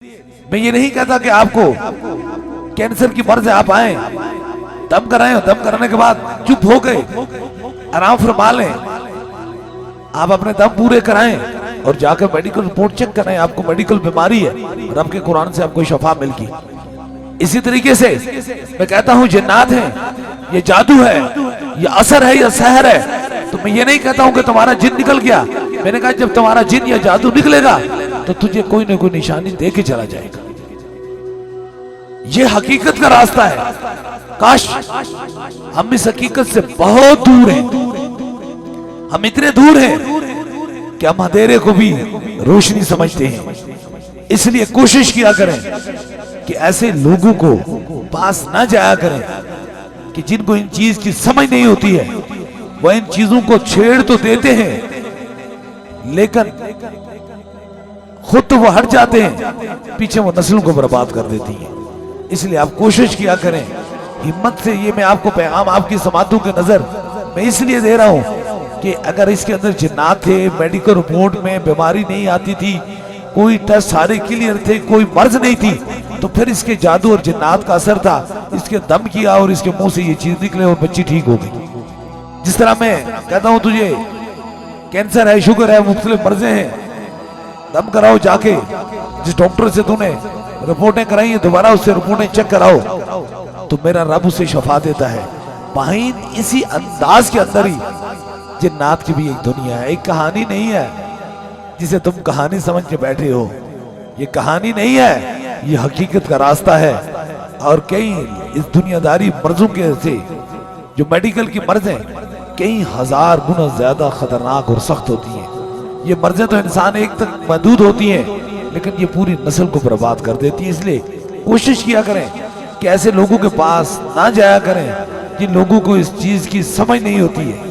मैं ये नहीं कहता कि आपको कैंसर की मर्ज है, आप आए दम कराएं, दम कराने के बाद चुप हो गए, आराम फरमा लें, आप अपने दम पूरे कराएं और जाकर मेडिकल रिपोर्ट चेक कराएं, आपको मेडिकल बीमारी है, रब के कुरान से आपको शफा मिल गई। इसी तरीके से मैं कहता हूं जिन्नात है, ये जादू है, ये असर है, ये सहर है। तो मैं ये नहीं कहता हूं कि तुम्हारा जिन निकल गया, मैंने कहा जब तुम्हारा जिन या जादू निकलेगा तो तुझे कोई ना कोई निशानी दे के चला जाएगा। ये हकीकत का रास्ता है। काश हम इस हकीकत से बहुत दूर हैं, हम इतने दूर हैं कि हम अंधेरे को भी रोशनी समझते हैं। इसलिए कोशिश किया करें कि ऐसे लोगों को पास ना जाया करें कि जिनको इन चीज की समझ नहीं होती है, वह इन चीजों को छेड़ तो देते हैं लेकिन खुद तो वो हट जाते हैं, पीछे वो नस्लों को बर्बाद कर देती हैं। इसलिए आप कोशिश किया करें हिम्मत से। ये मैं आपको पैगाम आपकी समातों के नजर मैं इसलिए दे रहा हूं कि अगर इसके अंदर जिन्नात थे, मेडिकल रिपोर्ट में बीमारी नहीं आती थी, कोई टेस्ट सारे क्लियर थे, कोई मर्ज नहीं थी, तो फिर इसके जादू और जिन्नात का असर था। इसके दम किया और इसके मुंह से ये चीज निकले और बच्ची ठीक हो गई। जिस तरह मैं कहता हूं तुझे कैंसर है, शुगर है, मुख्तलिफ मर्जे हैं, दम कराओ जाके, जिस डॉक्टर से तूने रिपोर्टें कराई है दोबारा उससे रिपोर्टें चेक कराओ, तो मेरा रब उसे शफा देता है। पाइन इसी अंदाज के अंदर ही जिन्नात की भी एक दुनिया है, एक कहानी नहीं है जिसे तुम कहानी समझ के बैठे हो। ये कहानी नहीं है, ये हकीकत का रास्ता है। और कई इस दुनियादारी मर्जों के से जो मेडिकल की मर्जें कई हजार गुना ज्यादा खतरनाक और सख्त होती हैं। ये मर्जें तो इंसान एक तक महदूद होती हैं लेकिन ये पूरी नस्ल को बर्बाद कर देती है। इसलिए कोशिश किया करें कि ऐसे लोगों के पास ना जाया करें जिन लोगों को इस चीज की समझ नहीं होती है।